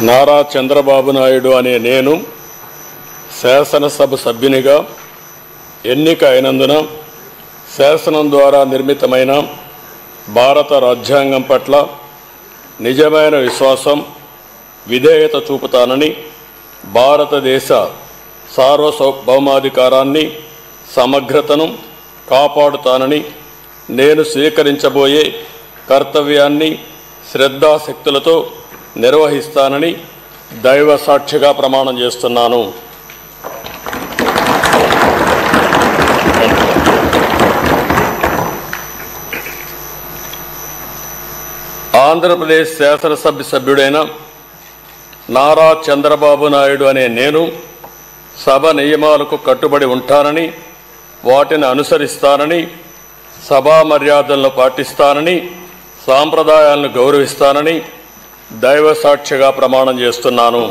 నారా చంద్రబాబు నాయుడు అనే నేను శాసనసభ సభ్యునిగా ఎన్నిక అయినందున శాసనం ద్వారా నిర్మితమైన భారత రాజ్యాంగం పట్ల నిజమైన విశ్వాసం, విధేయత చూపుతానని, భారతదేశ సార్వభౌమాధికారాన్ని, సమగ్రతను కాపాడుతానని, నేను స్వీకరించబోయే కర్తవ్యాన్ని శ్రద్ధాశక్తులతో నిర్వహిస్తానని దైవ సాక్షిగా ప్రమాణం చేస్తున్నాను. ఆంధ్రప్రదేశ్ శాసనసభ సభ్యుడైన నారా చంద్రబాబు నాయుడు అనే నేను సభ నియమాలకు కట్టుబడి ఉంటానని, వాటిని అనుసరిస్తానని, సభా మర్యాదలను పాటిస్తానని, సాంప్రదాయాలను గౌరవిస్తానని దైవ సాక్షిగా ప్రమాణం చేస్తున్నాను.